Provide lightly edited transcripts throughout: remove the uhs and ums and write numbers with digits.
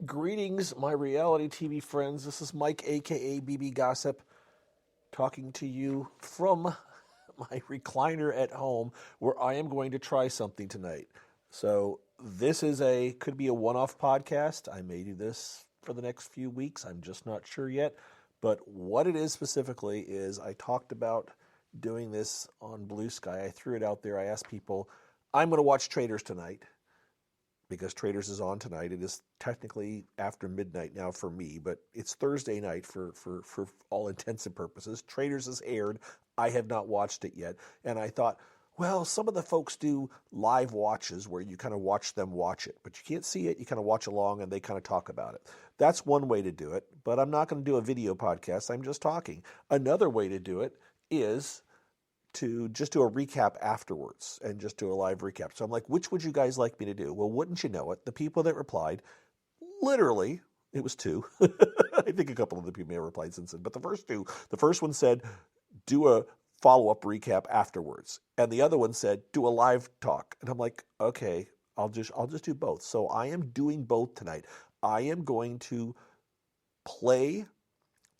Greetings, my reality TV friends. This is Mike, aka BB Gossip, talking to you from my recliner at home where I am going to try something tonight. So, this could be a one-off podcast. I may do this for the next few weeks. I'm just not sure yet. But what it is specifically is I talked about doing this on Blue Sky. I threw it out there. I asked people, I'm going to watch Traitors tonight, because Traitors is on tonight. It is technically after midnight now for me, but it's Thursday night for all intents and purposes. Traitors has aired. I have not watched it yet. And I thought, well, some of the folks do live watches where you kind of watch them watch it, but you can't see it. You kind of watch along and they kind of talk about it. That's one way to do it, but I'm not going to do a video podcast. I'm just talking. Another way to do it is to just do a recap afterwards and just do a live recap. So I'm like, which would you guys like me to do? Well, wouldn't you know it, the people that replied, literally, it was two. I think a couple of the people may have replied since then, but the first one said, do a follow-up recap afterwards. And the other one said, do a live talk. And I'm like, okay, I'll just do both. So I am doing both tonight. I am going to play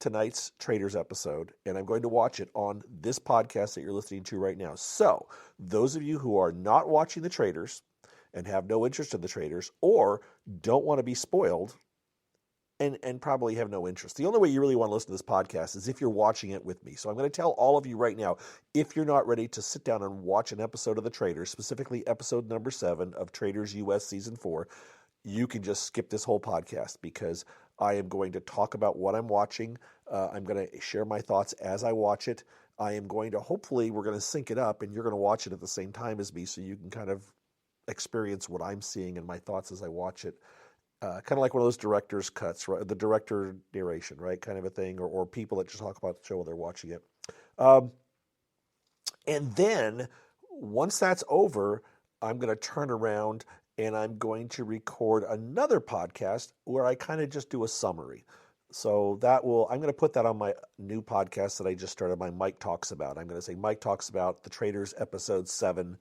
tonight's Traitors episode, and I'm going to watch it on this podcast that you're listening to right now. So, those of you who are not watching the Traitors and have no interest in the Traitors, or don't want to be spoiled and probably have no interest. The only way you really want to listen to this podcast is if you're watching it with me. So I'm going to tell all of you right now, if you're not ready to sit down and watch an episode of the Traitors, specifically episode number 7 of Traitors US season 4, you can just skip this whole podcast, because I am going to talk about what I'm watching. I'm going to share my thoughts as I watch it. I am going to, hopefully, we're going to sync it up and you're going to watch it at the same time as me, so you can kind of experience what I'm seeing and my thoughts as I watch it. Kind of like one of those director's cuts, right? The director narration, right? Kind of a thing, or people that just talk about the show while they're watching it. And then, once that's over, I'm going to turn around and I'm going to record another podcast where I kind of just do a summary. So I'm going to put that on my new podcast that I just started, my Mike Talks About. I'm going to say Mike Talks About the Traitors episode 7,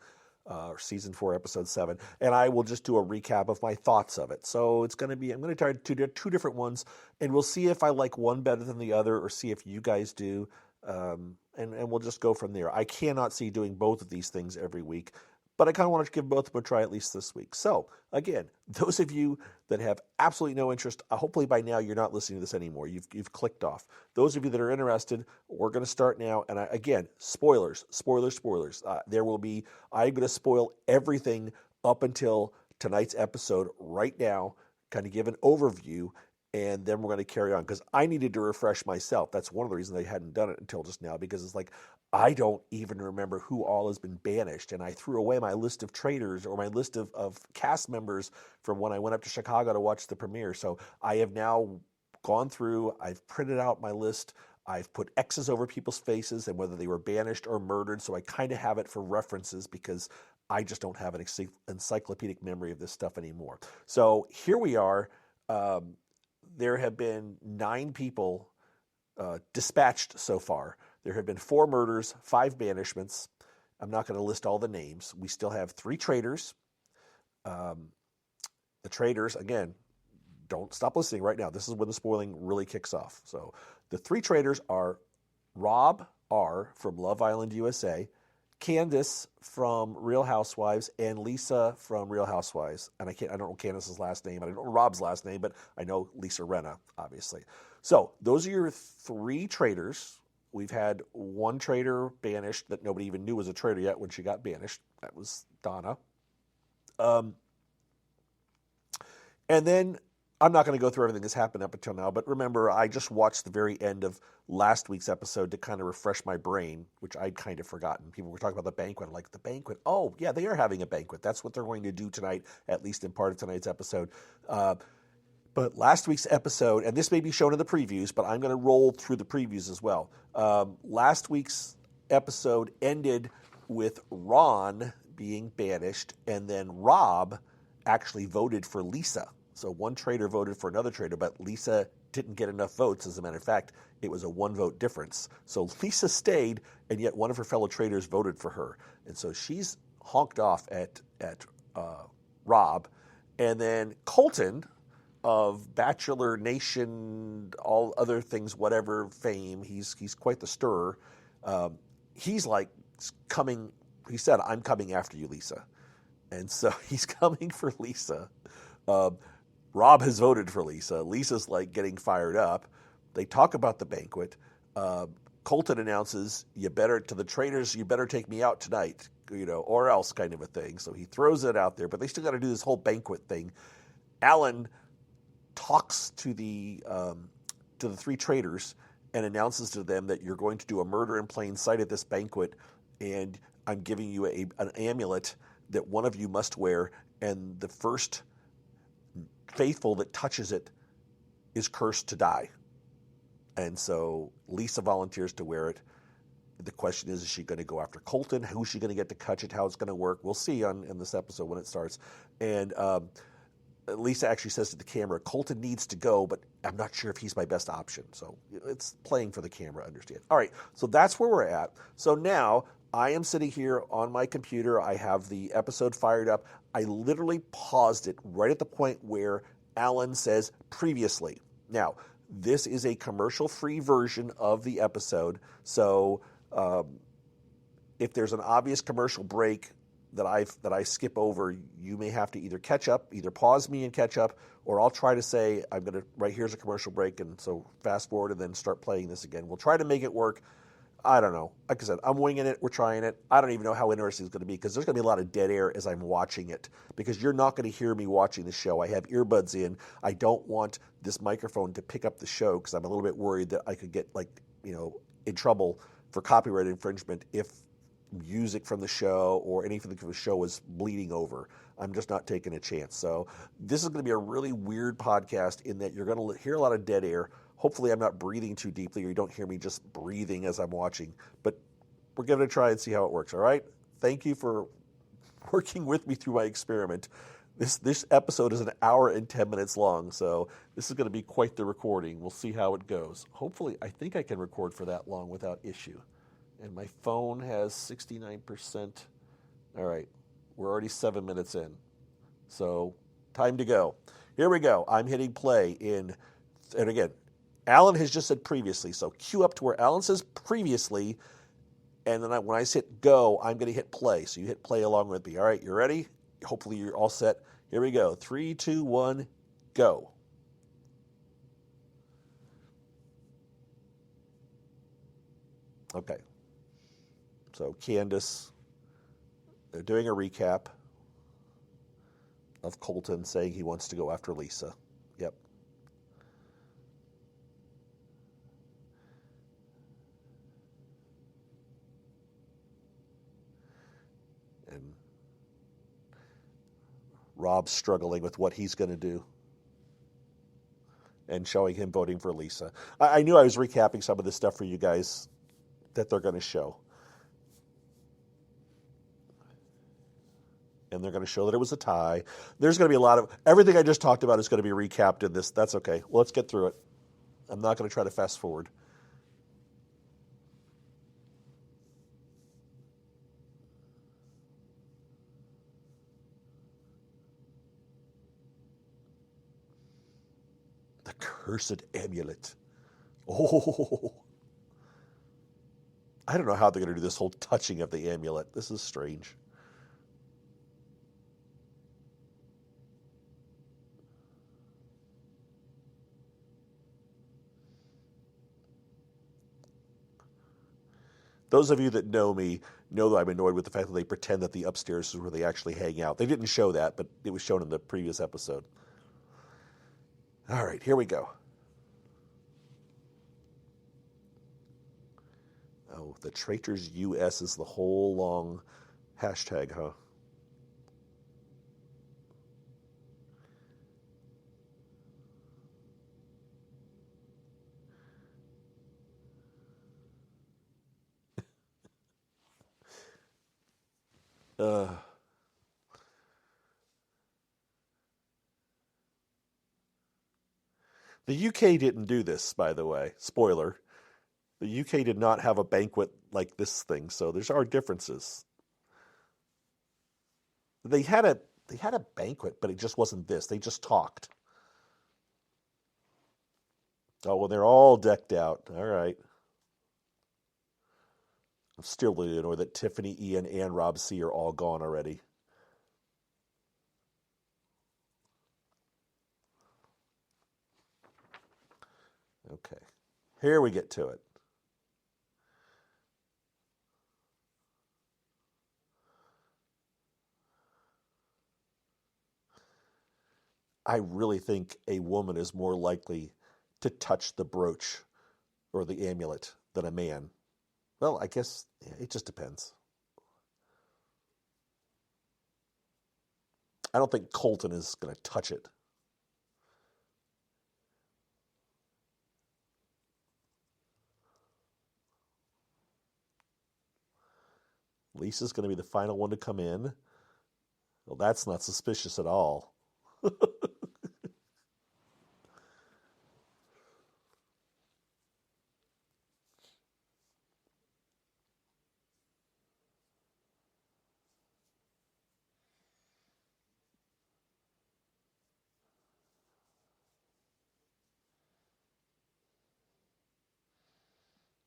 season 4, episode 7, and I will just do a recap of my thoughts of it. So I'm going to try to do two different ones, and we'll see if I like one better than the other, or see if you guys do, and we'll just go from there. I cannot see doing both of these things every week, but I kind of want to give both of them a try at least this week. So, again, those of you that have absolutely no interest, hopefully by now you're not listening to this anymore. You've clicked off. Those of you that are interested, we're going to start now. And again, spoilers. I'm going to spoil everything up until tonight's episode right now, kind of give an overview, and then we're going to carry on, because I needed to refresh myself. That's one of the reasons I hadn't done it until just now, because it's like, I don't even remember who all has been banished, and I threw away my list of Traitors, or my list of cast members from when I went up to Chicago to watch the premiere. So I have now gone through, I've printed out my list, I've put X's over people's faces and whether they were banished or murdered, so I kind of have it for references, because I just don't have an encyclopedic memory of this stuff anymore. So here we are. There have been 9 people dispatched so far. There have been 4 murders, 5 banishments. I'm not going to list all the names. We still have 3 Traitors. The Traitors, again, don't stop listening right now. This is when the spoiling really kicks off. So the 3 Traitors are Rob R. from Love Island, USA, Candace from Real Housewives, and Lisa from Real Housewives. And I don't know Candace's last name, and I don't know Rob's last name, but I know Lisa Rinna, obviously. So those are your 3 Traitors. We've had 1 traitor banished that nobody even knew was a traitor yet when she got banished. That was Donna. And then I'm not going to go through everything that's happened up until now, but remember, I just watched the very end of last week's episode to kind of refresh my brain, which I'd kind of forgotten. People were talking about the banquet. I'm like, the banquet? Oh, yeah, they are having a banquet. That's what they're going to do tonight, at least in part of tonight's episode. But last week's episode, and this may be shown in the previews, but I'm going to roll through the previews as well. Last week's episode ended with Ron being banished, and then Rob actually voted for Lisa. So one traitor voted for another traitor, but Lisa didn't get enough votes. As a matter of fact, it was a 1-vote difference. So Lisa stayed, and yet one of her fellow traitors voted for her. And so she's honked off at Rob. And then Colton, of Bachelor Nation, all other things, whatever fame. He's quite the stirrer. He's like coming. He said, "I'm coming after you, Lisa," and so he's coming for Lisa. Rob has voted for Lisa. Lisa's like getting fired up. They talk about the banquet. Colton announces, "You better to the traitors. You better take me out tonight, or else," kind of a thing. So he throws it out there, but they still got to do this whole banquet thing. Alan talks to the three traitors and announces to them that you're going to do a murder in plain sight at this banquet, and I'm giving you an amulet that one of you must wear, and the first faithful that touches it is cursed to die. And so Lisa volunteers to wear it. The question is she going to go after Colton? Who's she going to get to touch it? How it's going to work? We'll see in this episode when it starts. And Lisa actually says to the camera, Colton needs to go, but I'm not sure if he's my best option. So it's playing for the camera, understand. All right, so that's where we're at. So now I am sitting here on my computer. I have the episode fired up. I literally paused it right at the point where Alan says previously. Now, this is a commercial-free version of the episode, so if there's an obvious commercial break that I skip over, you may have to either catch up, either pause me and catch up, or I'll try to say, right here's a commercial break, and so fast forward and then start playing this again. We'll try to make it work. I don't know. Like I said, I'm winging it. We're trying it. I don't even know how interesting it's going to be because there's going to be a lot of dead air as I'm watching it because you're not going to hear me watching the show. I have earbuds in. I don't want this microphone to pick up the show because I'm a little bit worried that I could get in trouble for copyright infringement if music from the show or anything from the show is bleeding over. I'm just not taking a chance. So this is going to be a really weird podcast in that you're going to hear a lot of dead air. Hopefully I'm not breathing too deeply or you don't hear me just breathing as I'm watching. But we're going to try and see how it works, all right? Thank you for working with me through my experiment. This episode is an hour and 10 minutes long, so this is going to be quite the recording. We'll see how it goes. Hopefully, I think I can record for that long without issue. And my phone has 69%. All right, we're already 7 minutes in. So time to go. Here we go. I'm hitting play and again, Alan has just said previously, so cue up to where Alan says previously, and then when I hit go, I'm going to hit play. So you hit play along with me. All right, you ready? Hopefully you're all set. Here we go. 3, 2, 1, go. Okay. So Candace, they're doing a recap of Colton saying he wants to go after Lisa. Yep. And Rob's struggling with what he's going to do and showing him voting for Lisa. I knew I was recapping some of this stuff for you guys that they're going to show. And they're going to show that it was a tie. There's going to be a lot of... Everything I just talked about is going to be recapped in this. That's okay. Well, let's get through it. I'm not going to try to fast forward. The cursed amulet. Oh. I don't know how they're going to do this whole touching of the amulet. This is strange. Those of you that know me know that I'm annoyed with the fact that they pretend that the upstairs is where they actually hang out. They didn't show that, but it was shown in the previous episode. All right, here we go. Oh, the Traitors US is the whole long hashtag, huh? The UK didn't do this, by the way. Spoiler. The UK did not have a banquet like this thing, so there's our differences. They had a banquet, but it just wasn't this. They just talked. Oh, well, they're all decked out. All right. I'm still really annoyed that Tiffany, Ian, and Rob C are all gone already. Okay. Here we get to it. I really think a woman is more likely to touch the brooch or the amulet than a man. Well, I guess it just depends. I don't think Colton is going to touch it. Lisa's going to be the final one to come in. Well, that's not suspicious at all.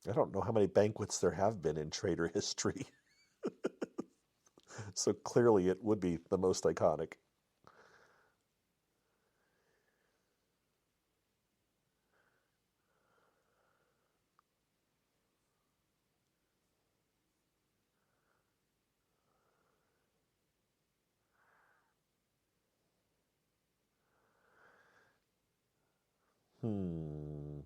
I don't know how many banquets there have been in Trader history. So clearly it would be the most iconic. Hmm.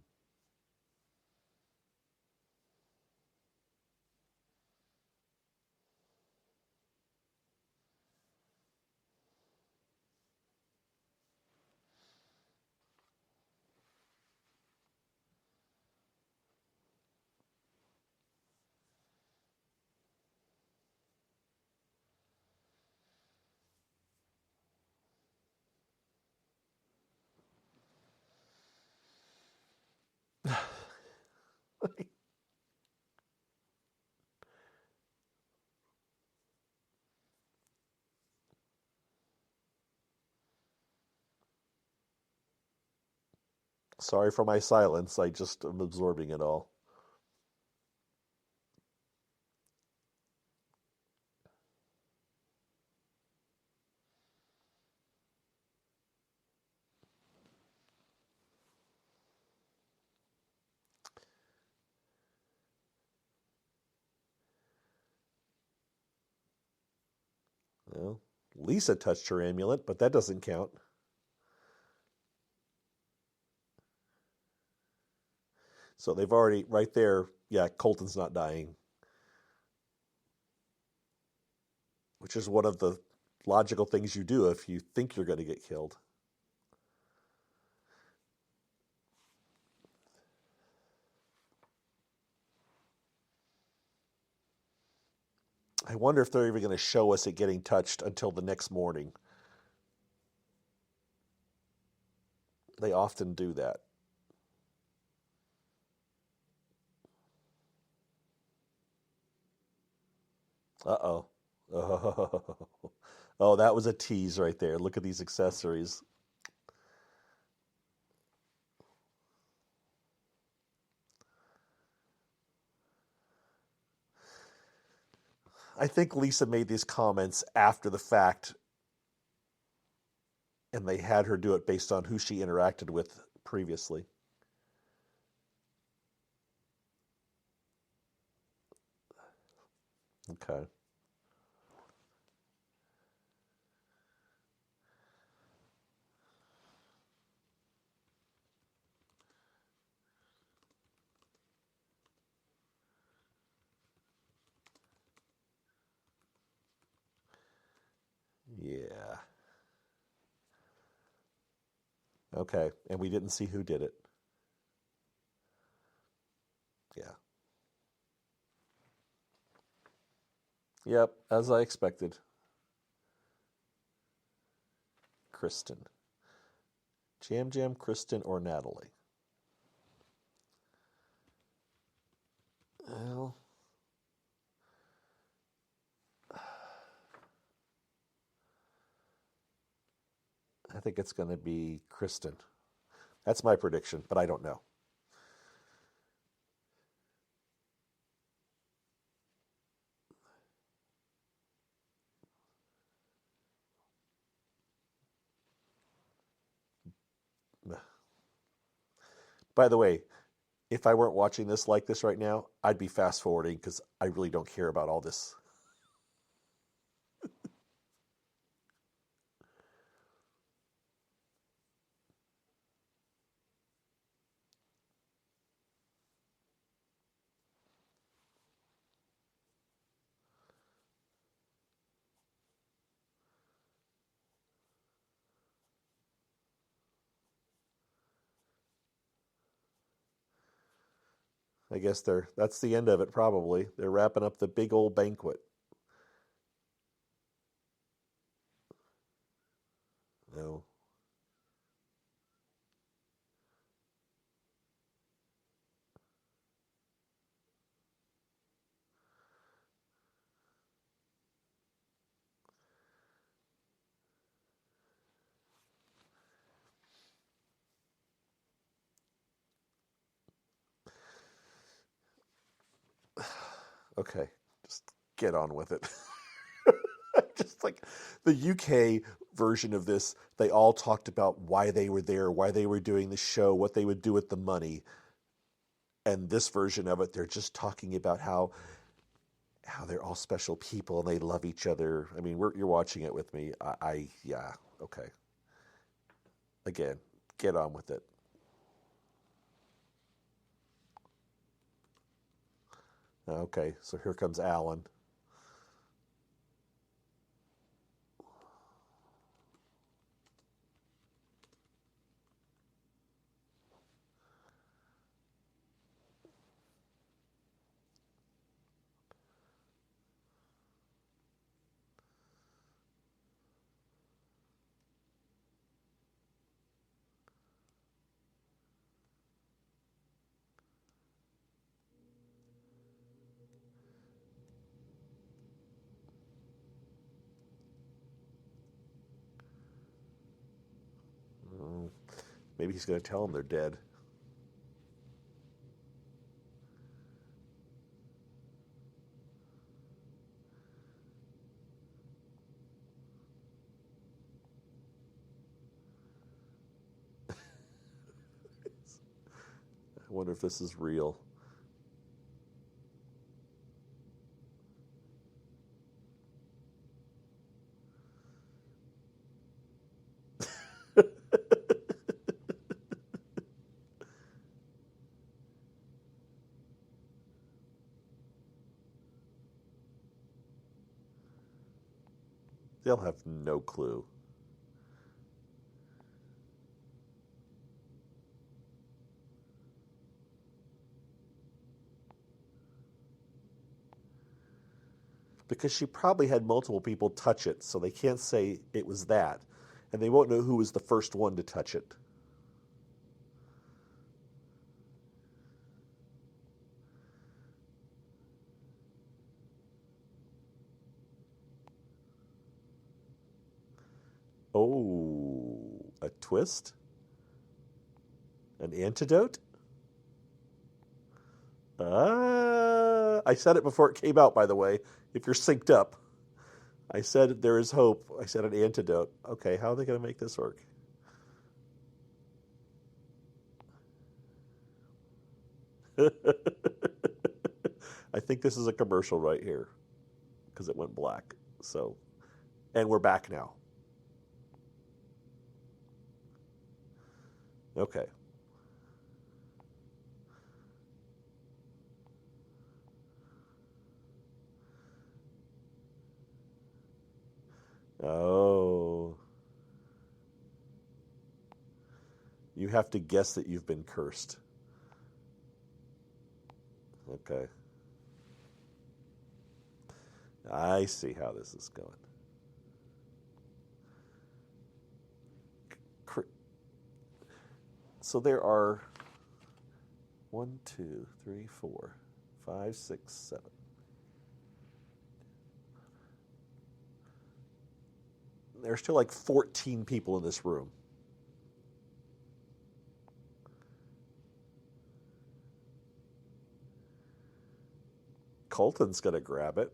Sorry for my silence. I just am absorbing it all. Well, Lisa touched her amulet, but that doesn't count. So they've already, right there, yeah, Colton's not dying, which is one of the logical things you do if you think you're going to get killed. I wonder if they're even going to show us it getting touched until the next morning. They often do that. Uh-oh. Oh. Oh, that was a tease right there. Look at these accessories. I think Lisa made these comments after the fact, and they had her do it based on who she interacted with previously. Okay. Yeah. Okay. And we didn't see who did it. Yeah. Yep. As I expected. Kristen. Jam Jam, Kristen, or Natalie? Well, I think it's going to be Kristen. That's my prediction, but I don't know. By the way, if I weren't watching this like this right now, I'd be fast forwarding because I really don't care about all this. I guess that's the end of it probably. They're wrapping up the big old banquet. No. Okay. Just get on with it. Just like the UK version of this, they all talked about why they were there, why they were doing the show, what they would do with the money. And this version of it, they're just talking about how they're all special people and they love each other. I mean, you're watching it with me. Yeah, okay. Again, get on with it. Okay, so here comes Alan. Mm, maybe he's going to tell them they're dead. I wonder if this is real. They'll have no clue. Because she probably had multiple people touch it, so they can't say it was that. And they won't know who was the first one to touch it. Oh, a twist? An antidote? I said it before it came out, by the way. If you're synced up, I said there is hope. I said an antidote. Okay, how are they going to make this work? I think this is a commercial right here because it went black. So, and we're back now. Okay. Oh, you have to guess that you've been cursed. Okay. I see how this is going. So there are 1, 2, 3, 4, 5, 6, 7. There's still like 14 people in this room. Colton's going to grab it.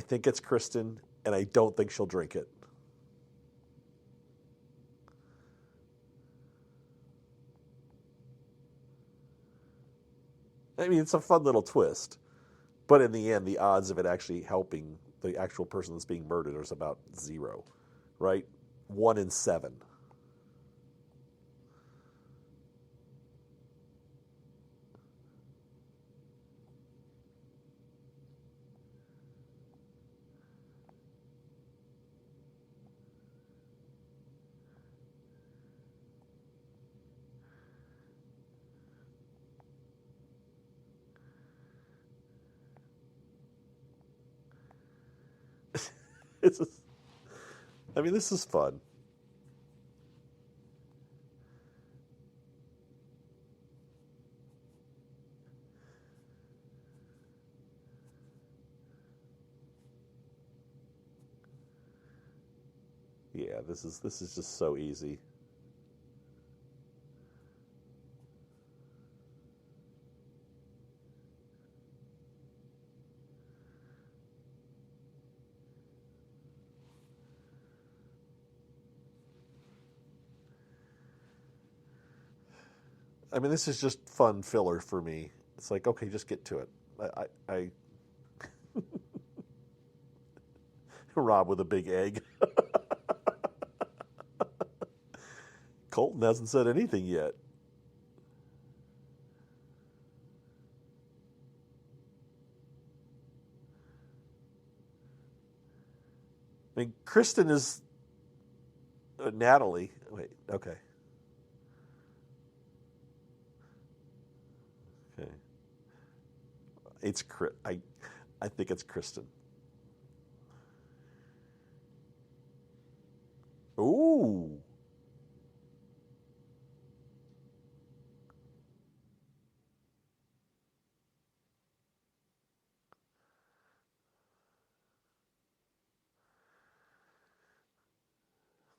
think it's Kristen, and I don't think she'll drink it. I mean, it's a fun little twist. But in the end, the odds of it actually helping the actual person that's being murdered is about zero, right? 1 in 7. It's, I mean, this is fun. Yeah, this is just so easy. I mean, this is just fun filler for me. It's like, okay, just get to it. I Rob with a big egg. Colton hasn't said anything yet. I mean, Kristen is Natalie. Wait, okay, okay. It's I think it's Kristen. Ooh,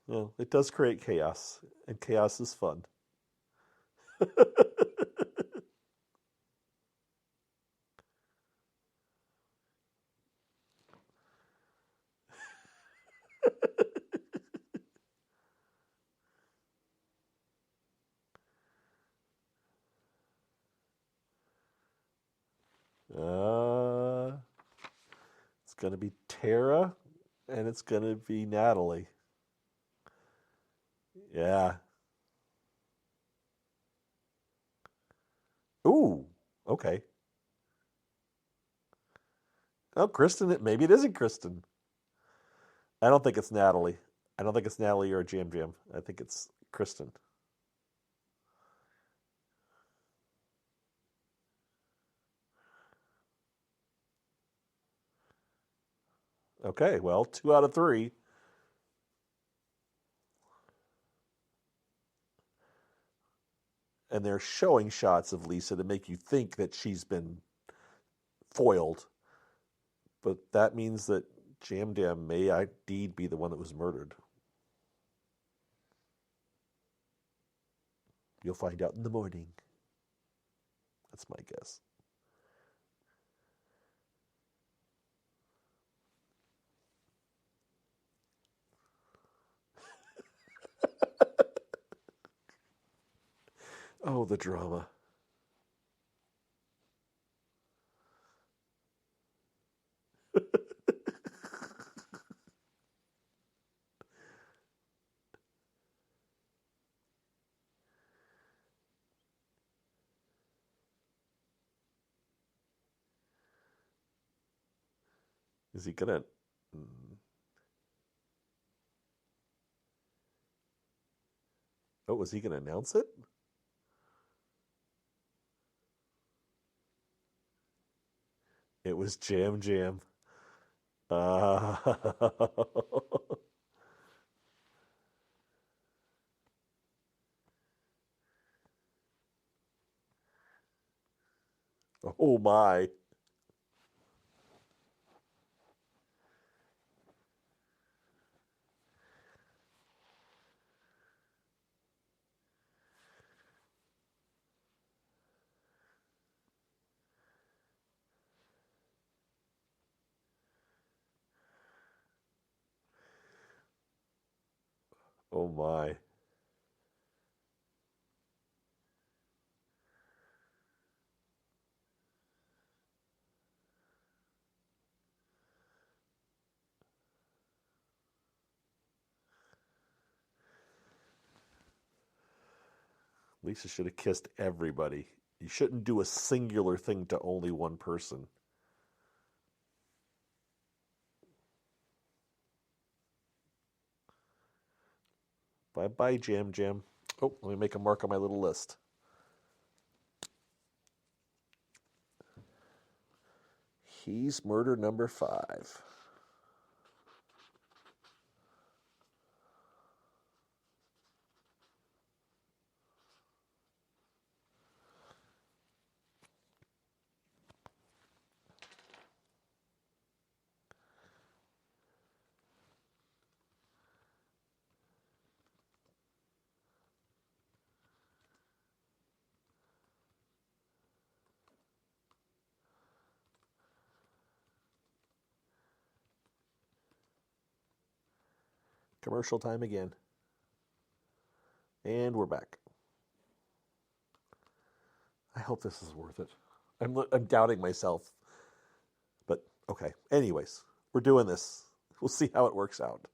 well, it does create chaos, and chaos is fun. uh, it's gonna be Tara, and it's gonna be Natalie. Yeah. Ooh. Okay. Oh, Kristen. Maybe it isn't Kristen. I don't think it's Natalie. I don't think it's Natalie or Jam Jam. I think it's Kristen. Okay. Well, 2 out of 3, and they're showing shots of Lisa to make you think that she's been foiled, but that means that Jam Jam may indeed be the one that was murdered. You'll find out in the morning. That's my guess. Oh, the drama. Is he gonna? Oh, was he gonna announce it? It was Jam Jam. Uh, oh my. Oh my. Lisa should have kissed everybody. You shouldn't do a singular thing to only one person. Bye bye, Jam Jam. Oh, let me make a mark on my little list. He's murder number 5. Commercial time again. And we're back. I hope this is worth it. I'm doubting myself. But okay. Anyways, we're doing this. We'll see how it works out.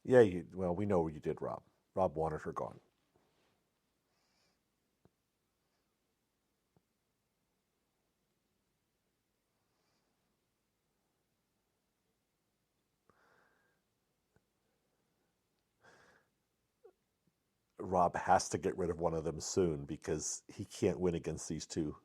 Yeah, well, we know what you did, Rob. Rob wanted her gone. Rob has to get rid of one of them soon because he can't win against these two.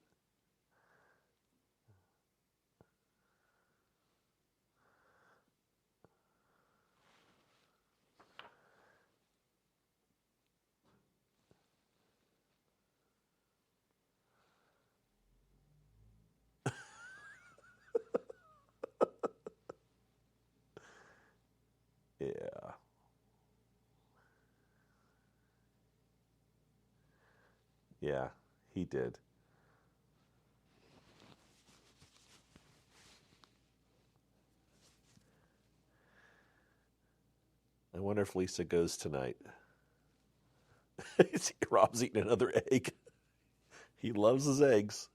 Yeah. Yeah, he did. I wonder if Lisa goes tonight. Rob's eating another egg. He loves his eggs.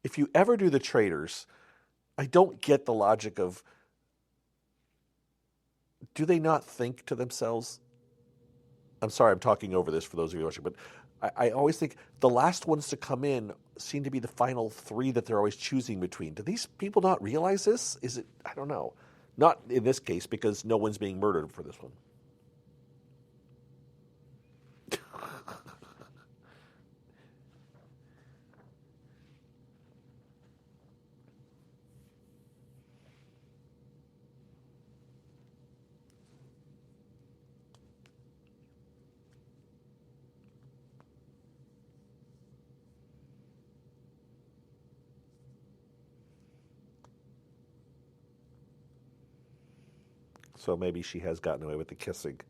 If you ever do the Traitors, I don't get the logic of, do they not think to themselves? I'm sorry, I'm talking over this for those of you watching, but I always think the last ones to come in seem to be the final 3 that they're always choosing between. Do these people not realize this? Is it? I don't know. Not in this case because no one's being murdered for this one. So maybe she has gotten away with the kissing.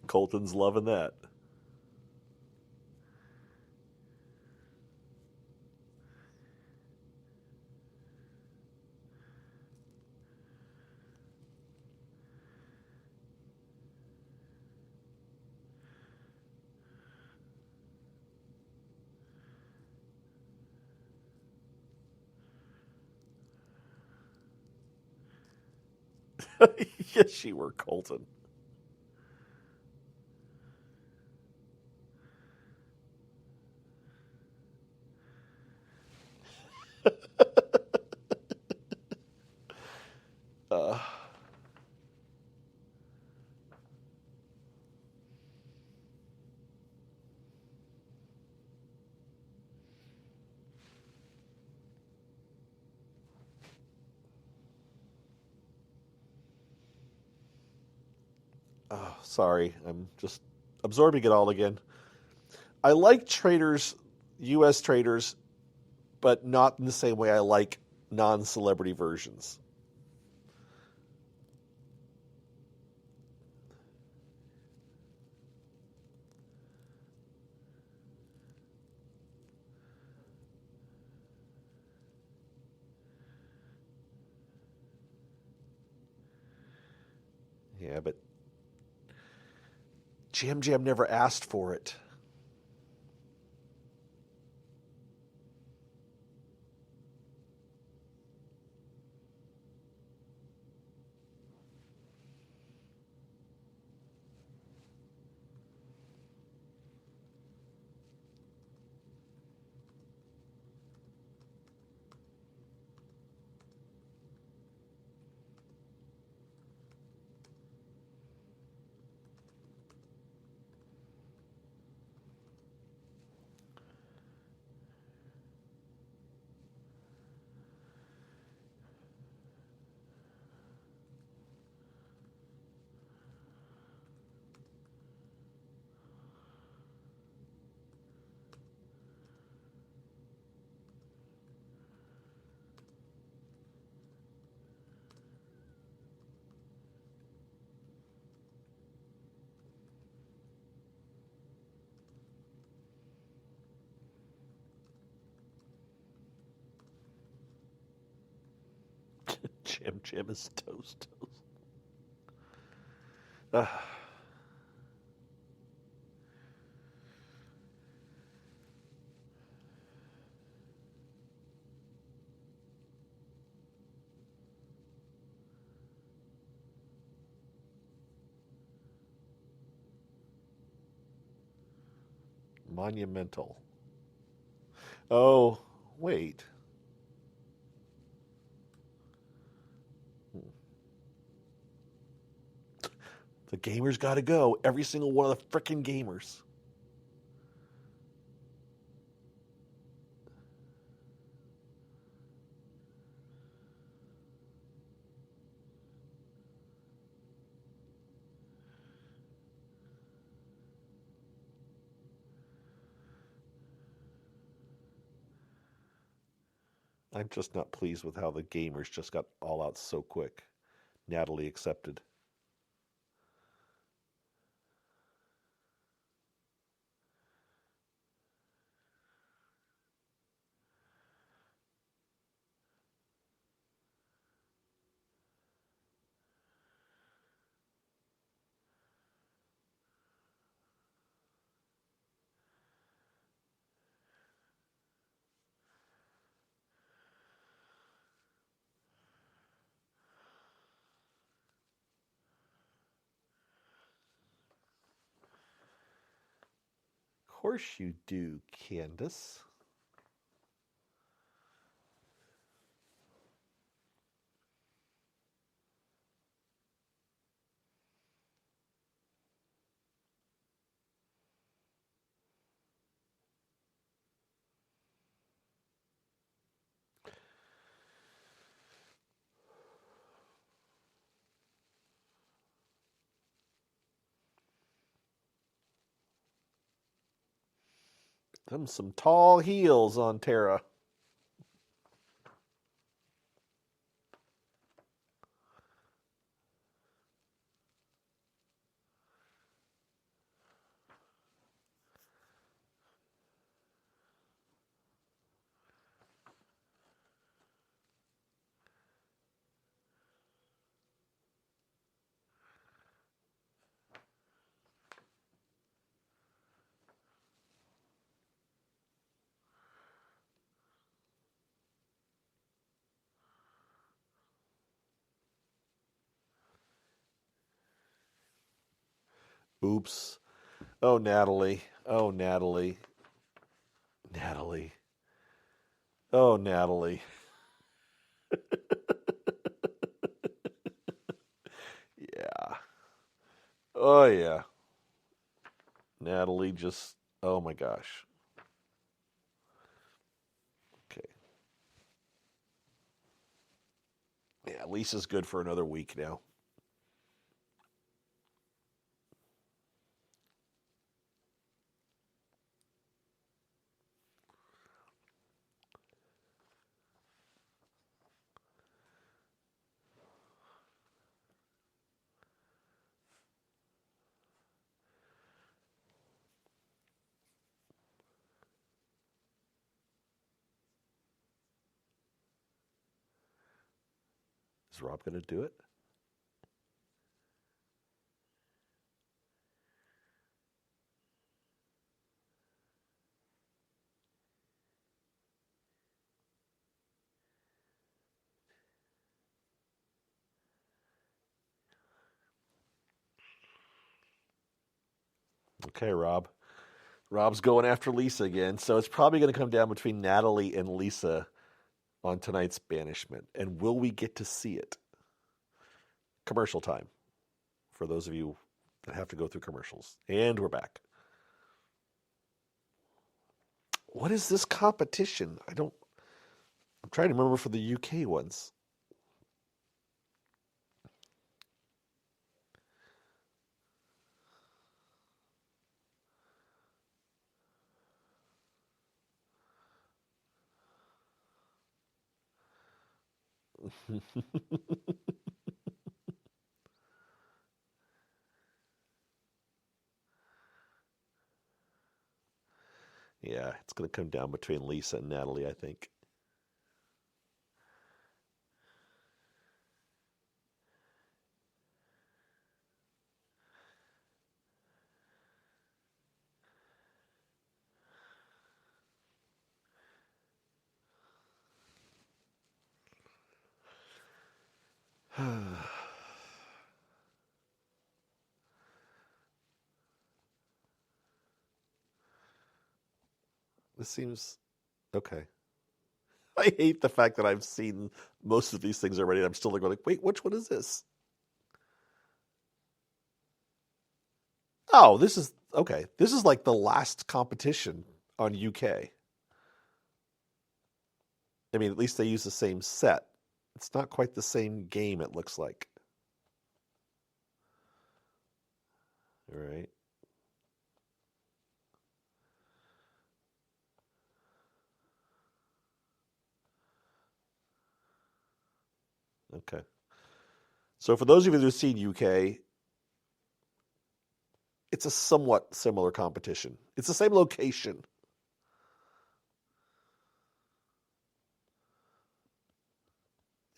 Colton's loving that. Yes, you were, Colton. Uh, Sorry, I'm just absorbing it all again. I like Traitors, US Traitors, but not in the same way I like non-celebrity versions. Yeah, but Jam Jam never asked for it. Jam Jam is toast. Uh, Monumental. Oh, wait. The gamers got to go. Every single one of the frickin' gamers. I'm just not pleased with how the gamers just got all out so quick. Natalie accepted. course you do, Candace. Them some tall heels on Tara. Oops. Oh, Natalie. Oh, Natalie. Natalie. Oh, Natalie. Yeah. Oh, yeah. Natalie just, oh my gosh. Okay. Yeah, Lisa's good for another week now. Is Rob going to do it? Okay, Rob. Rob's going after Lisa again, so it's probably going to come down between Natalie and Lisa on tonight's banishment. And will we get to see it? Commercial time for those of you that have to go through commercials. And we're back. What is this competition? I'm trying to remember for the UK ones. Yeah, it's going to come down between Lisa and Natalie, I think. This seems okay. I hate the fact that I've seen most of these things already. And I'm still like, wait, which one is this? Oh, this is okay. This is like the last competition on UK. I mean, at least they use the same set. It's not quite the same game, it looks like. All right. Okay. So for those of you who've seen UK, it's a somewhat similar competition. It's the same location.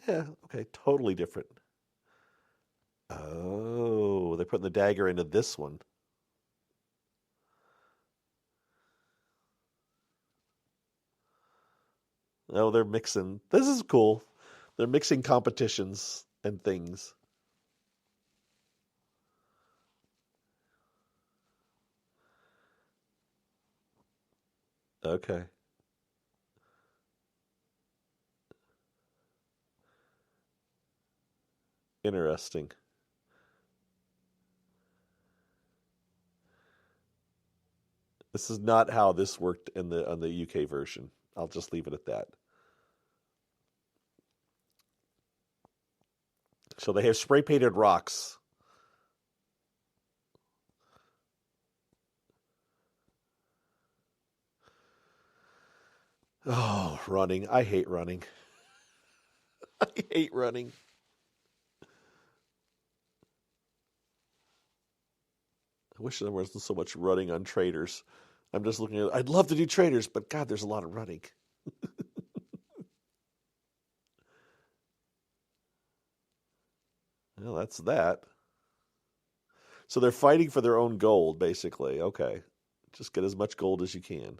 Yeah, okay, totally different. Oh, they're putting the dagger into this one. Oh, they're mixing. This is cool. They're mixing competitions and things. Okay. Interesting. This is not how this worked in the on the UK version. I'll just leave it at that. So they have spray painted rocks. Oh, running. I hate running. I hate running. I wish there wasn't so much running on Traitors. I'm just looking at I'd love to do Traitors, but God, there's a lot of running. Well, that's that. So they're fighting for their own gold, basically. Okay. Just get as much gold as you can.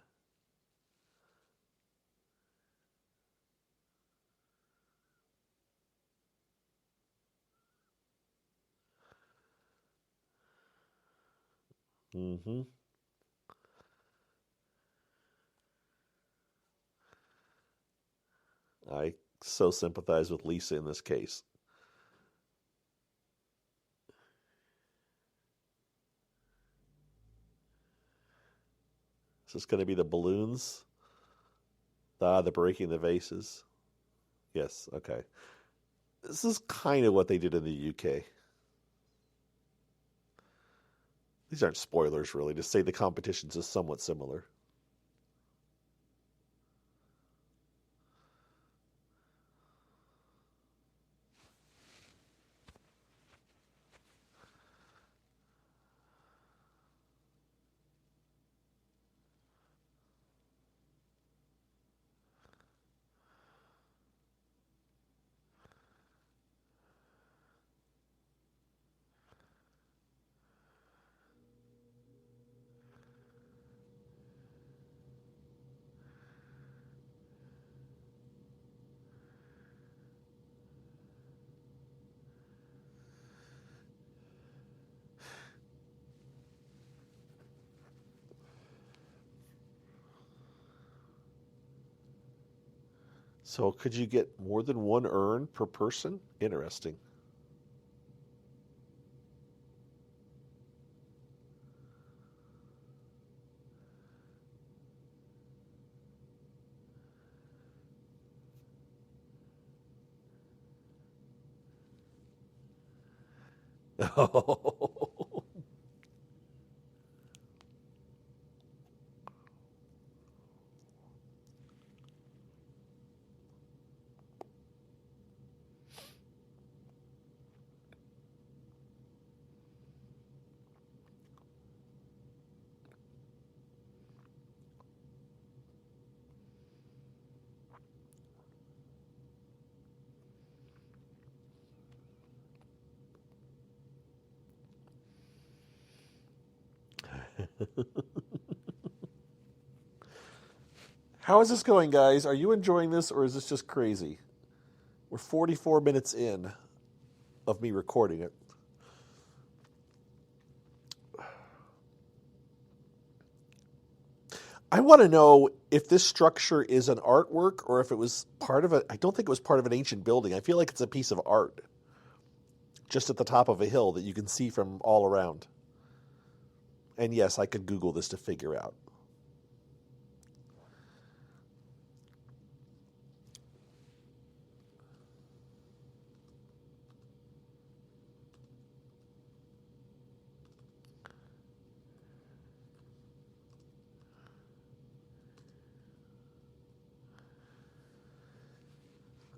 Hmm. I so sympathize with Lisa in this case. Is this going to be the balloons? Ah, the breaking the vases. Yes, okay. This is kind of what they did in the UK. These aren't spoilers, really, to say the competitions is somewhat similar. So, could you get more than one urn per person? Interesting. How is this going, guys? Are you enjoying this, or is this just crazy? We're 44 minutes in of me recording it. I want to know if this structure is an artwork or if it was part of a. I don't think it was part of an ancient building. I feel like it's a piece of art just at the top of a hill that you can see from all around. And yes, I could Google this to figure out.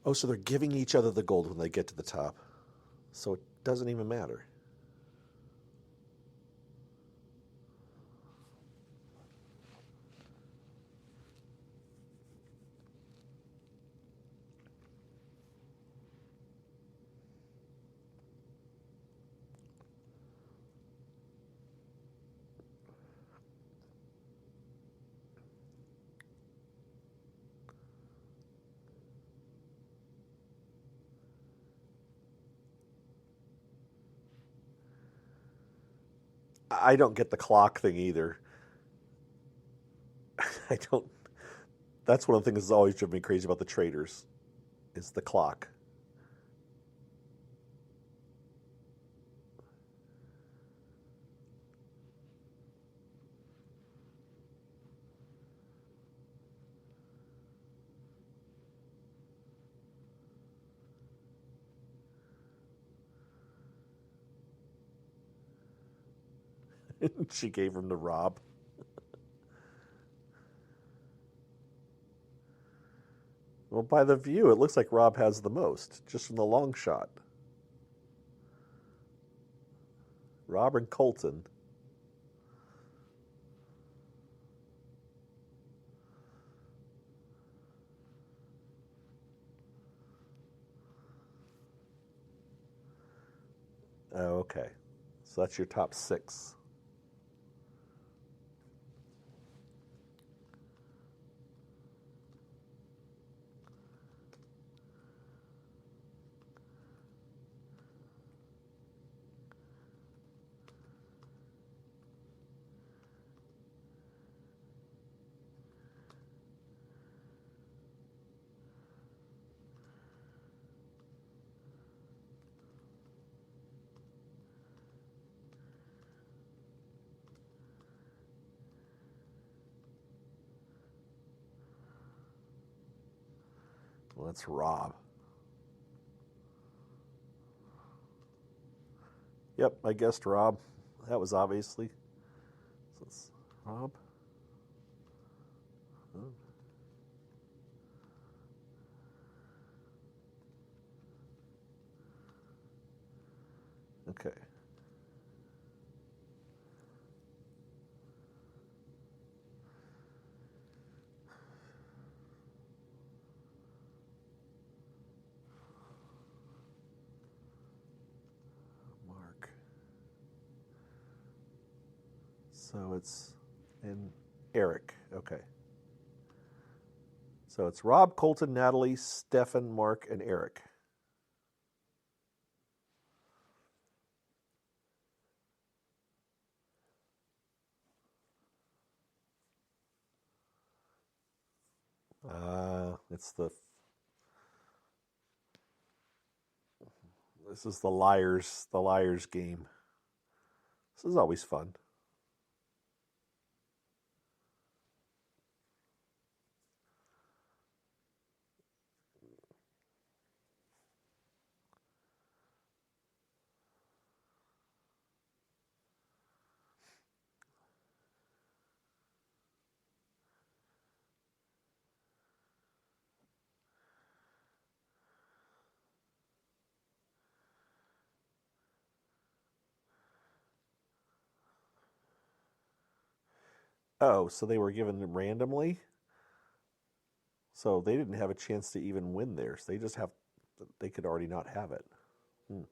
Oh, so they're giving each other the gold when they get to the top. So it doesn't even matter. I don't get the clock thing either. I don't. That's one of the things that's always driven me crazy about the Traitors, is the clock. She gave him to Rob. Well, by the view, it looks like Rob has the most, just from the long shot. Rob and Colton. Oh, okay. So that's your top 6. Well, that's Rob. Yep, I guessed Rob. That was obviously. So it's Rob. Oh. Okay. Mark. So it's and Eric. Okay. So it's Rob, Colton, Natalie, Stefan, Mark, and Eric. It's the. This is the liars game. This is always fun. Oh, so they were given them randomly? So they didn't have a chance to even win theirs. They could already not have it. Hmm.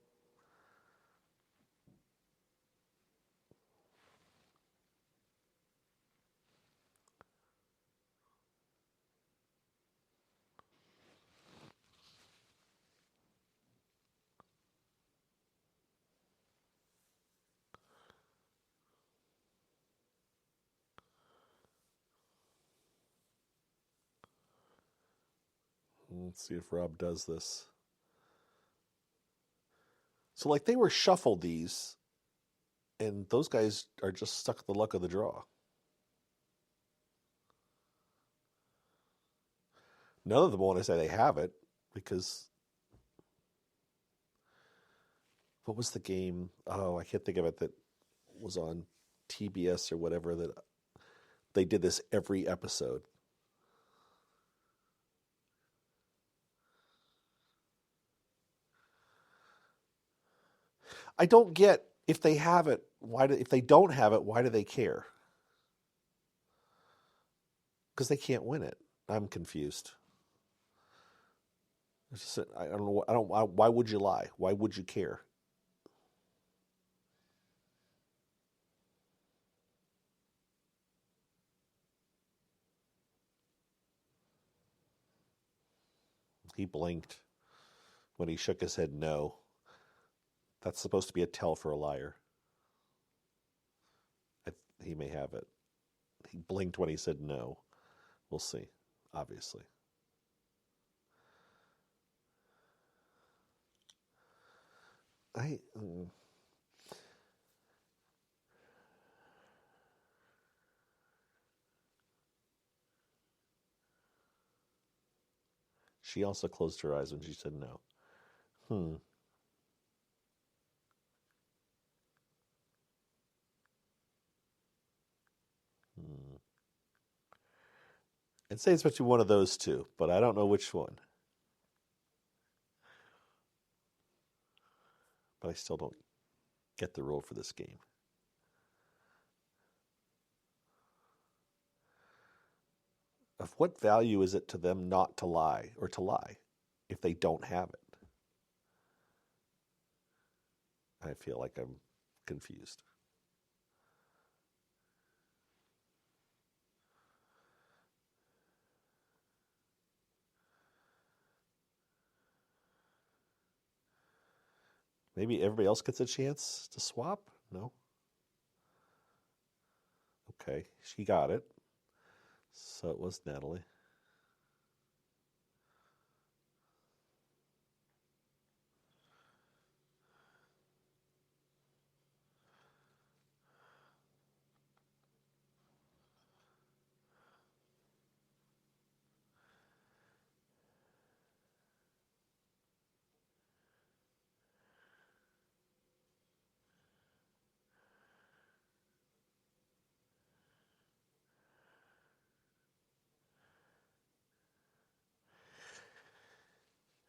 Let's see if Rob does this. So, like, they were shuffled these, and those guys are just stuck with the luck of the draw. None of them want to say they have it because what was the game? Oh, I can't think of it. That was on TBS or whatever. That they did this every episode. I don't get if they have it. If they don't have it, why do they care? Because they can't win it. I'm confused. It's just, I don't know. I don't. Why would you lie? Why would you care? He blinked when he shook his head no. That's supposed to be a tell for a liar. He may have it. He blinked when he said no. We'll see. obviously. I. She also closed her eyes when she said no. Hmm. Hmm. I'd say it's between one of those two, but I don't know which one. But I still don't get the rule for this game. Of what value is it to them not to lie or to lie if they don't have it? I feel like I'm confused. Maybe everybody else gets a chance to swap? No? Okay, she got it. So it was Natalie.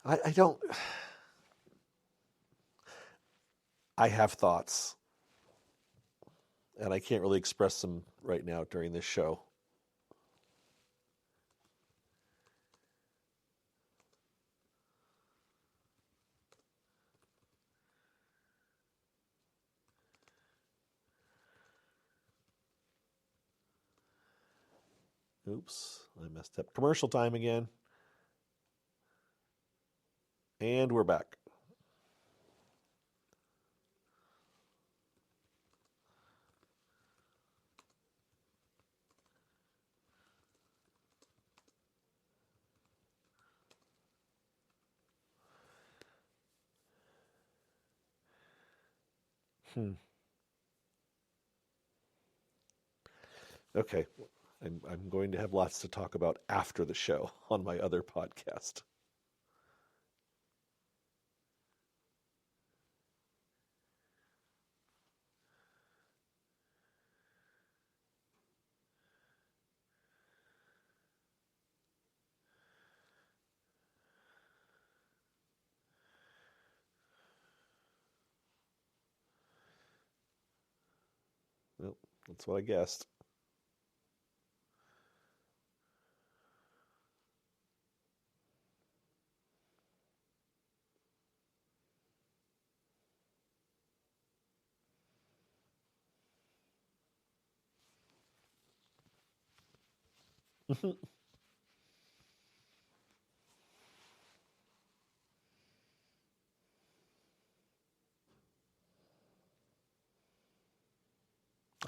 I don't. I have thoughts, and I can't really express them right now during this show. Oops, I messed up. Commercial time again. And we're back. Hmm. Okay. I'm going to have lots to talk about after the show on my other podcast. Well, that's what I guessed.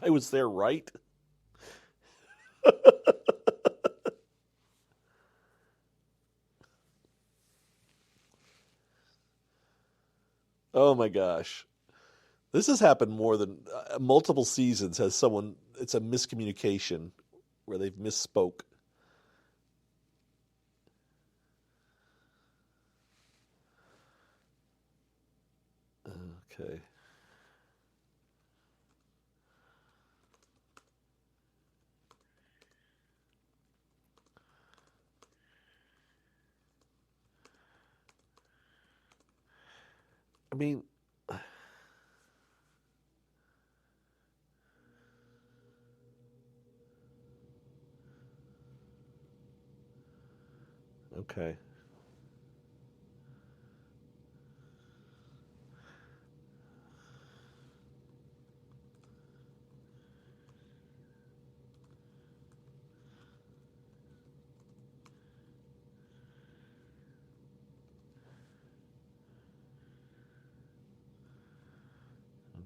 I was there, right? Oh my gosh. This has happened more than multiple seasons. Has someone, it's a miscommunication where they've misspoke. Okay. I mean, okay.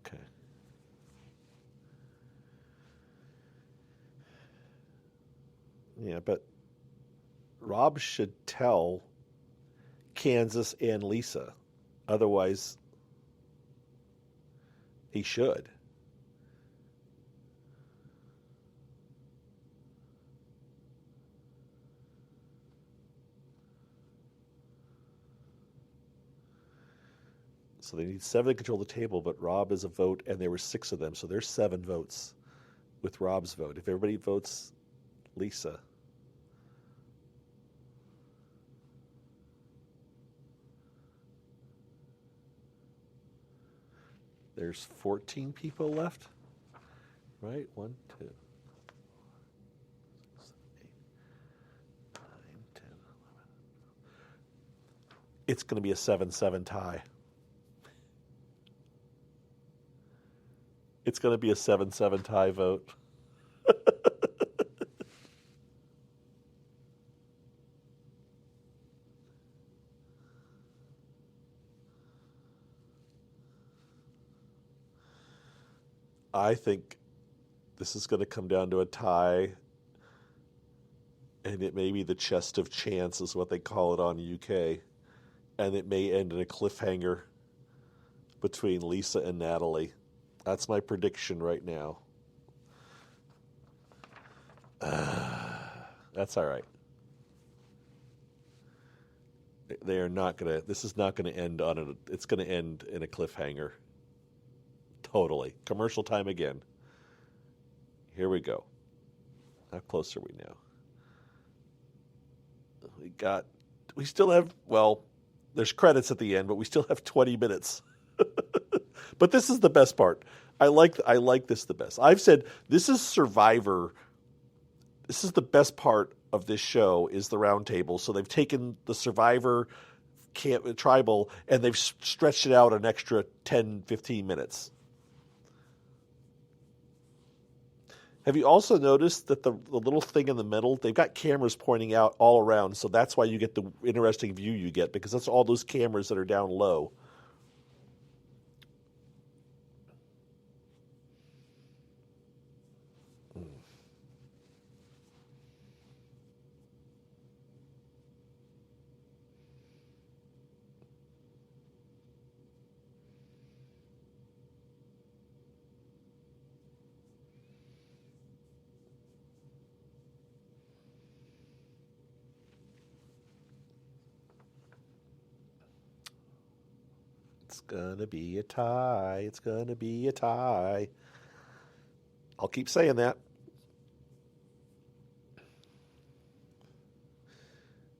Okay. Yeah, but Rob should tell Kansas and Lisa. Otherwise, he should. So they need 7 to control the table, but Rob is a vote, and there were 6 of them, so there's 7 votes with Rob's vote. If everybody votes Lisa, there's 14 people left, right? 1, 2, 6, 7, 8, 9, 10, 11. It's going to be a 7-7 tie. It's going to be a 7-7 tie vote. I think this is going to come down to a tie, and it may be the chest of chance, is what they call it on UK, and it may end in a cliffhanger between Lisa and Natalie. That's my prediction right now. That's all right. They are not going to, this is not going to end on a, it's going to end in a cliffhanger. Totally. Commercial time again. Here we go. How close are we now? We still have, well, there's credits at the end, but we still have 20 minutes. But this is the best part. I like this the best. I've said this is Survivor. This is the best part of this show is the round table. So they've taken the Survivor tribal and they've stretched it out an extra 10, 15 minutes. Have you also noticed that the little thing in the middle, they've got cameras pointing out all around, so that's why you get the interesting view you get, because that's all those cameras that are down low. It's gonna be a tie. It's gonna be a tie. I'll keep saying that.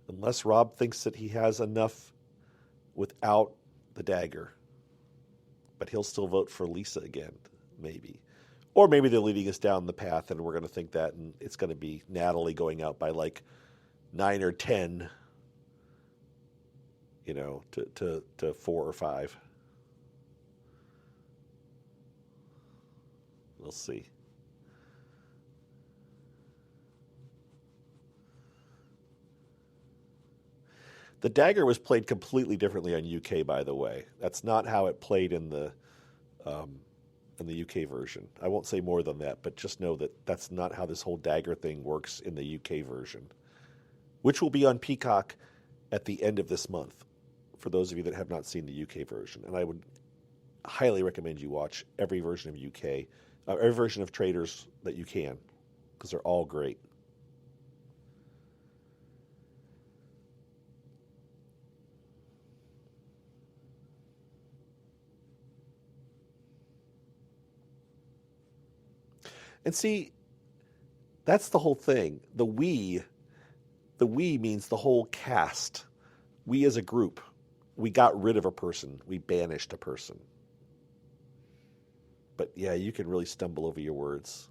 Unless Rob thinks that he has enough without the dagger. But he'll still vote for Lisa again, maybe. Or maybe they're leading us down the path and we're going to think that, and it's going to be Natalie going out by like 9 or 10, to 4 or 5. We'll see. The dagger was played completely differently on UK, by the way. That's not how it played in the UK version. I won't say more than that, but just know that that's not how this whole dagger thing works in the UK version, which will be on Peacock at the end of this month for those of you that have not seen the UK version. And I would highly recommend you watch every version of every version of Traitors that you can, because they're all great. And see, that's the whole thing. The we means the whole cast. We as a group, we got rid of a person. We banished a person. But yeah, you can really stumble over your words.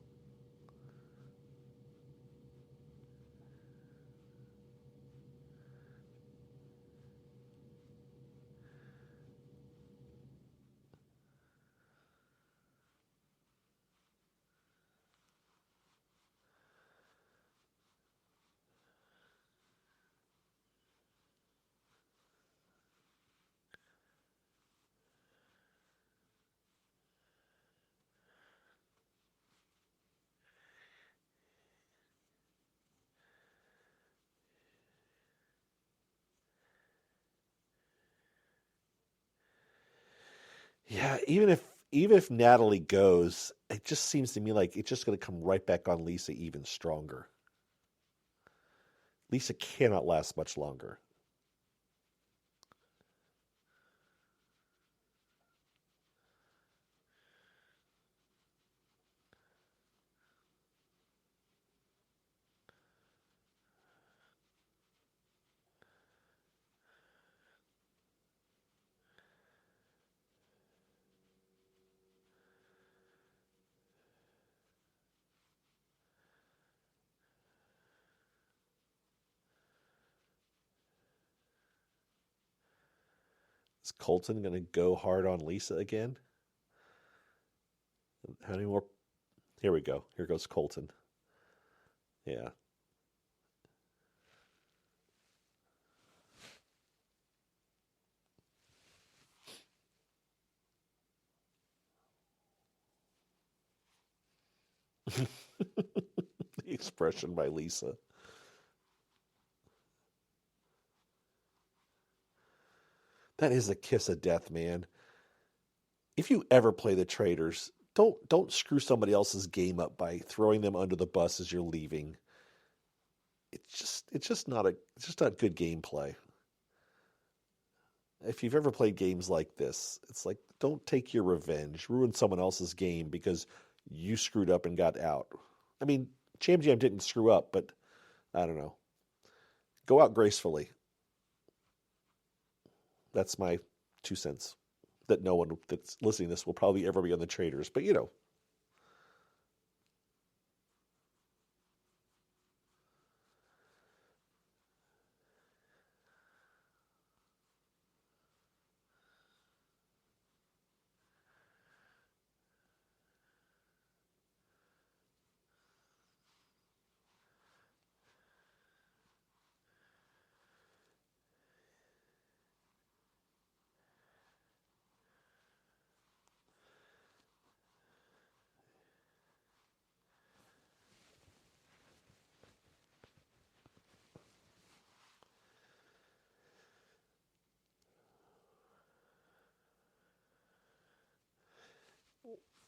Yeah, even if Natalie goes, it just seems to me like it's just going to come right back on Lisa even stronger. Lisa cannot last much longer. Is Colton going to go hard on Lisa again? How many more? Here we go. Here goes Colton. Yeah. The expression by Lisa. That is a kiss of death, man. If you ever play the Traitors, don't screw somebody else's game up by throwing them under the bus as you're leaving. It's just not good gameplay. If you've ever played games like this, it's like don't take your revenge, ruin someone else's game because you screwed up and got out. I mean, Jam Jam didn't screw up, but I don't know. Go out gracefully. That's my 2 cents. That no one that's listening to this will probably ever be on the Traitors, but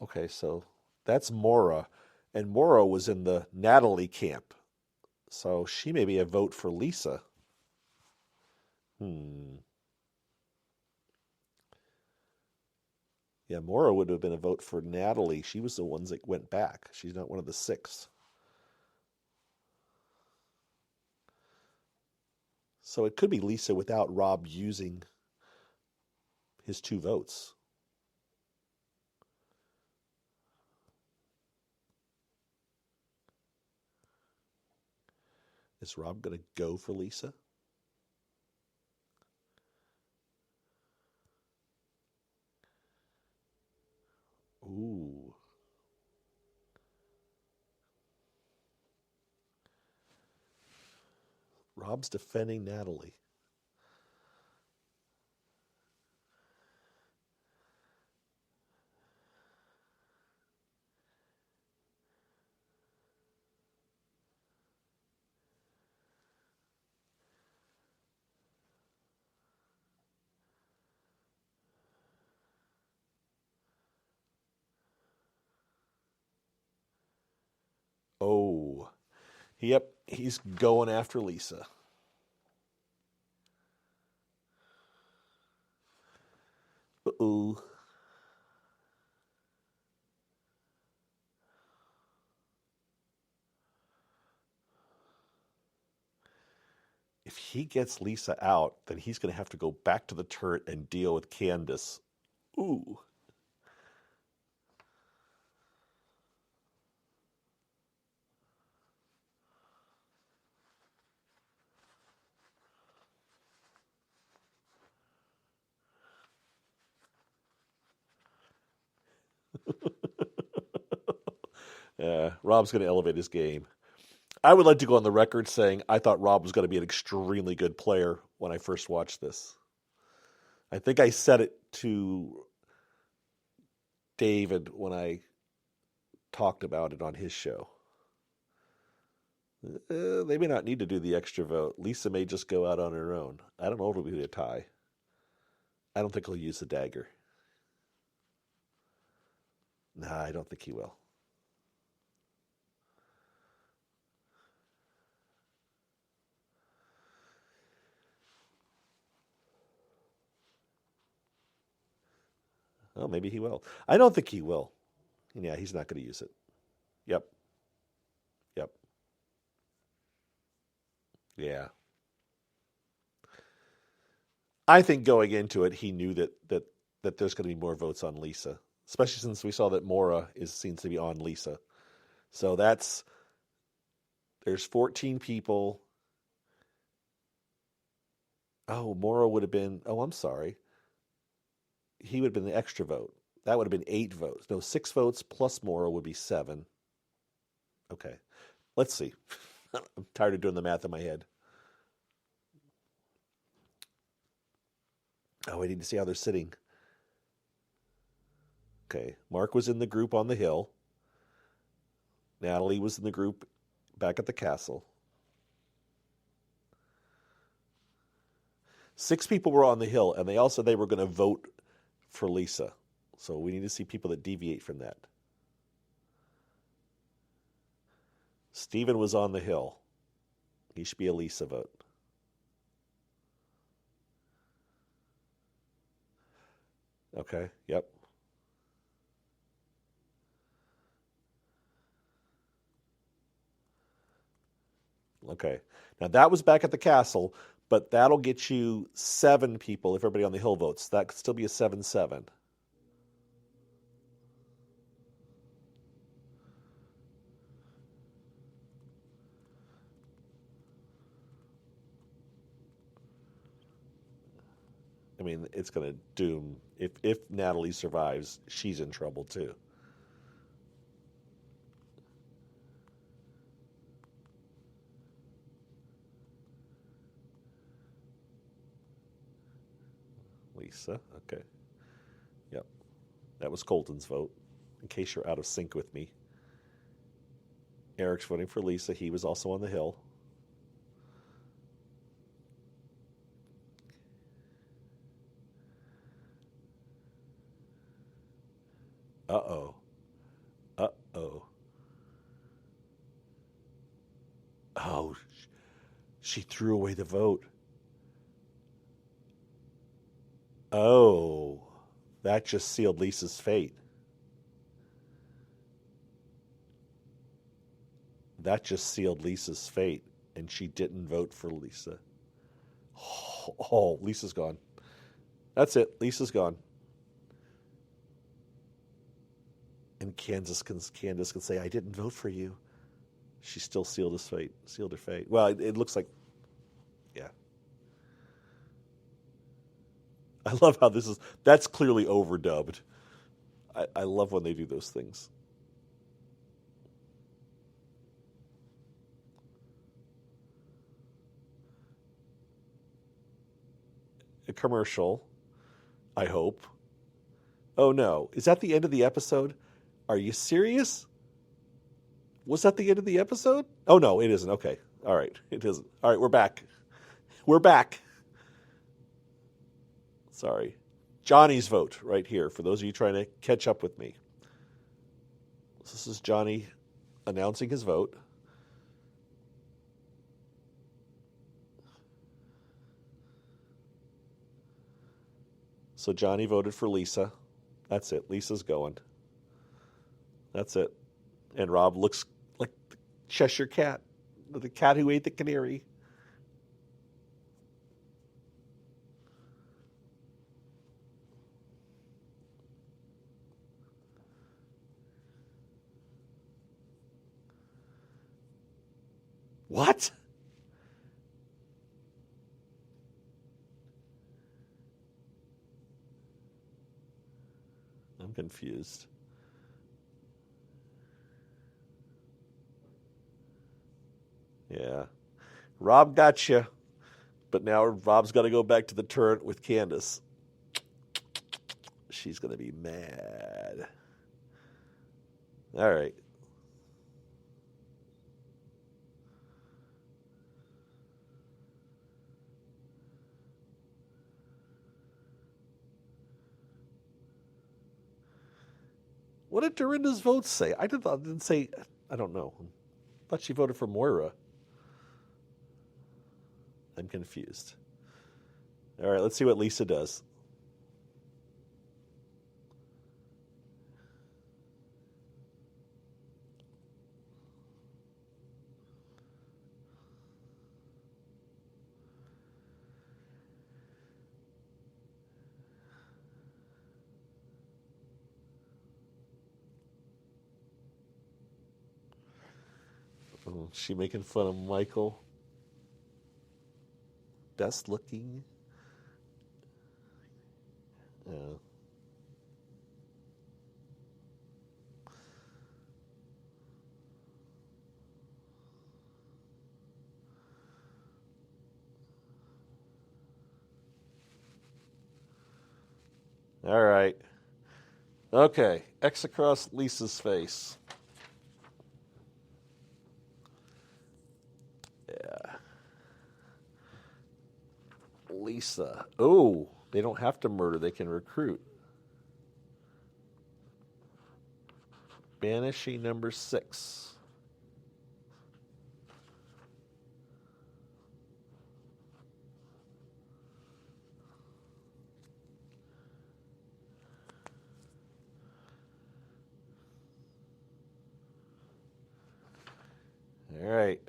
okay, so that's Mora, and Mora was in the Natalie camp, so she may be a vote for Lisa. Hmm. Yeah, Mora would have been a vote for Natalie. She was the ones that went back. She's not one of the six. So it could be Lisa without Rob using his 2 votes. Is Rob going to go for Lisa? Ooh. Rob's defending Natalie. Oh. Yep, he's going after Lisa. Uh-oh. If he gets Lisa out, then he's going to have to go back to the turret and deal with Candace. Ooh. Rob's going to elevate his game. I would like to go on the record saying I thought Rob was going to be an extremely good player when I first watched this. I think I said it to David when I talked about it on his show. They may not need to do the extra vote. Lisa may just go out on her own. I don't know if it'll be a tie. I don't think he'll use the dagger. Nah, I don't think he will. Oh, maybe he will. I don't think he will. Yeah, he's not going to use it. Yep. Yep. Yeah. I think going into it, he knew that there's going to be more votes on Lisa, especially since we saw that Mora seems to be on Lisa. So there's 14 people. Oh, Mora would have been. Oh, I'm sorry. He would have been the extra vote. That would have been 8 votes. No, 6 votes plus Mora would be 7. Okay, let's see. I'm tired of doing the math in my head. Oh, I need to see how they're sitting. Okay, Mark was in the group on the hill. Natalie was in the group back at the castle. 6 people were on the hill, and they all said they were going to vote for Lisa. So we need to see people that deviate from that. Stephen was on the hill. He should be a Lisa vote. Okay, yep. Okay. Now that was back at the castle, but that'll get you 7 people if everybody on the hill votes. That could still be a 7-7. I mean, it's going to doom. If Natalie survives, she's in trouble too. Lisa, okay. Yep. That was Colton's vote, in case you're out of sync with me. Eric's voting for Lisa. He was also on the hill. Uh-oh. Uh-oh. Oh, she threw away the vote. Oh, that just sealed Lisa's fate. That just sealed Lisa's fate, and she didn't vote for Lisa. Oh, Lisa's gone. That's it. Lisa's gone. And Candace can say, "I didn't vote for you." She still sealed his fate. Sealed her fate. Well, it looks like, yeah. I love how this is. That's clearly overdubbed. I love when they do those things. A commercial, I hope. Oh no. Is that the end of the episode? Are you serious? Was that the end of the episode? Oh no, it isn't. Okay. All right. It isn't. All right, we're back. We're back. Sorry. Johnny's vote right here for those of you trying to catch up with me. This is Johnny announcing his vote. So Johnny voted for Lisa. That's it. Lisa's going. That's it. And Rob looks like the Cheshire cat, the cat who ate the canary. What? I'm confused. Yeah. Rob got you. But now Rob's got to go back to the turret with Candace. She's going to be mad. All right. What did Dorinda's vote say? Didn't say. I don't know. I thought she voted for Moira. I'm confused. All right, let's see what Lisa does. Oh, she making fun of Michael. Best looking. Yeah. All right. Okay. X across Lisa's face. Yeah. Lisa. Oh, they don't have to murder. They can recruit. Banishee number 6. All right.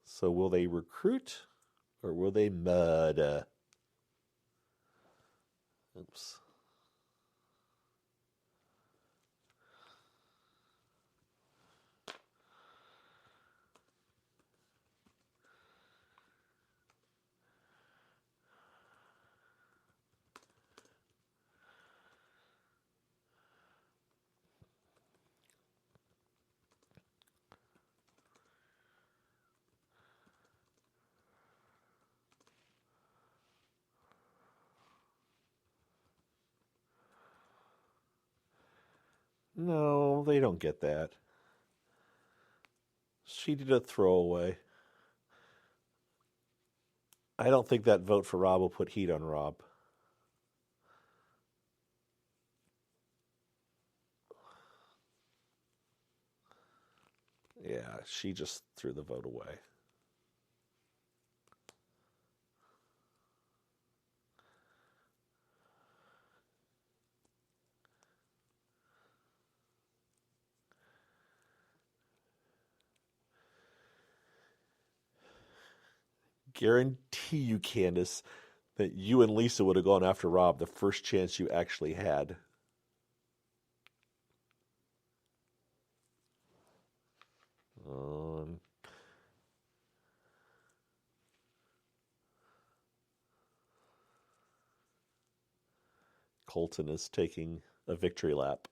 So will they recruit or will they murder? Oops. No, they don't get that. She did a throwaway. I don't think that vote for Rob will put heat on Rob. Yeah, she just threw the vote away. Guarantee you, Candace, that you and Lisa would have gone after Rob the first chance you actually had. Um, Colton is taking a victory lap.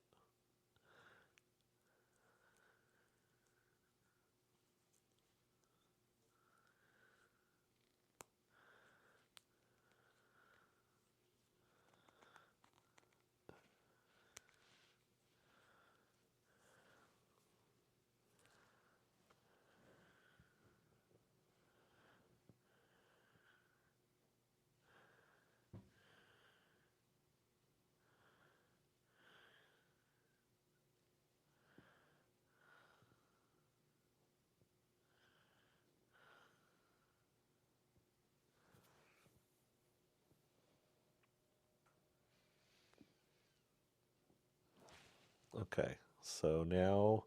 Okay, so now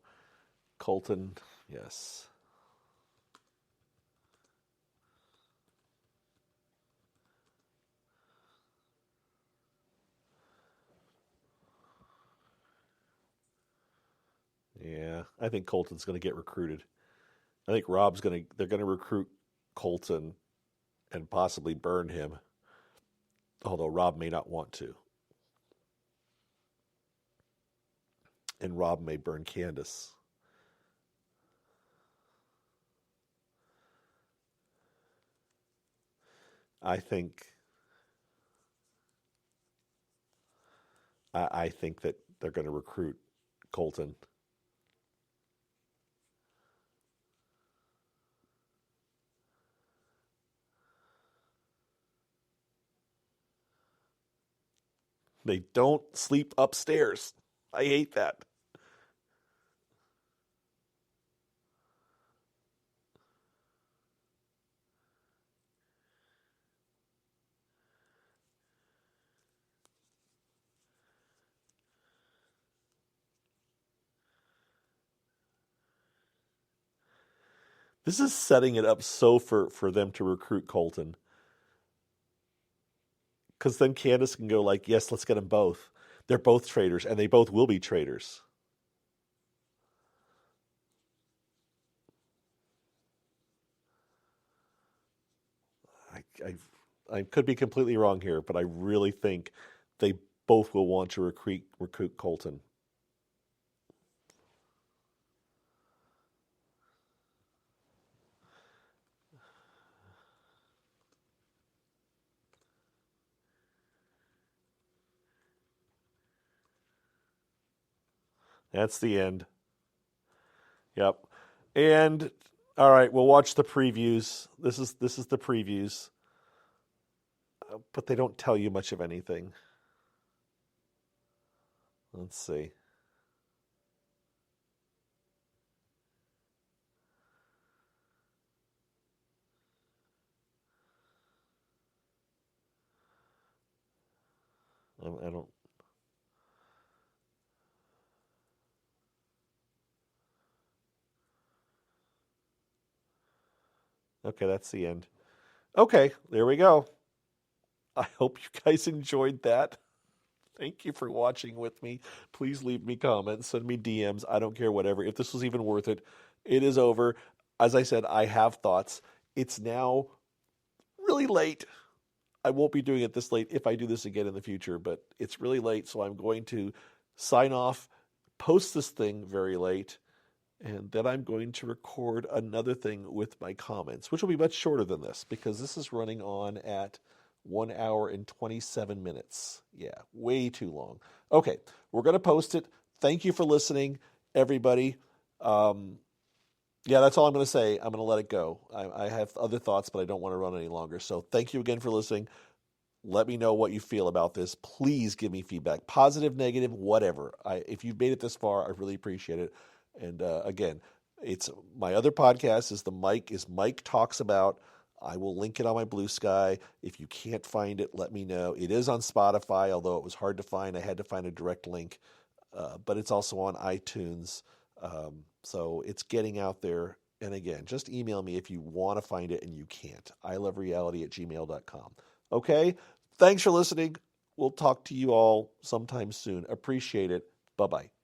Colton, yes. Yeah, I think Colton's going to get recruited. I think they're going to recruit Colton and possibly burn him, although Rob may not want to. And Rob may burn Candace. I think I think that they're going to recruit Colton. They don't sleep upstairs. I hate that. This is setting it up so for them to recruit Colton. Because then Candace can go like, yes, let's get them both. They're both traitors, and they both will be traitors. I could be completely wrong here, but I really think they both will want to recruit Colton. That's the end. Yep. And all right, we'll watch the previews. This is the previews, but they don't tell you much of anything. Let's see. I don't. Okay, that's the end. Okay, there we go. I hope you guys enjoyed that. Thank you for watching with me. Please leave me comments, send me DMs. I don't care, whatever. If this was even worth it, it is over. As I said, I have thoughts. It's now really late. I won't be doing it this late if I do this again in the future, but it's really late, so I'm going to sign off, post this thing very late, and then I'm going to record another thing with my comments, which will be much shorter than this because this is running on at 1 hour and 27 minutes. Yeah, way too long. Okay, we're going to post it. Thank you for listening, everybody. Yeah, that's all I'm going to say. I'm going to let it go. I have other thoughts, but I don't want to run any longer. So thank you again for listening. Let me know what you feel about this. Please give me feedback, positive, negative, whatever. If you've made it this far, I really appreciate it. And again, it's my other podcast is Mike Talks About. I will link it on my Blue Sky. If you can't find it, let me know. It is on Spotify, although it was hard to find. I had to find a direct link, but it's also on iTunes. So it's getting out there. And again, just email me if you want to find it and you can't. ilovereality@gmail.com. Okay? Thanks for listening. We'll talk to you all sometime soon. Appreciate it. Bye-bye.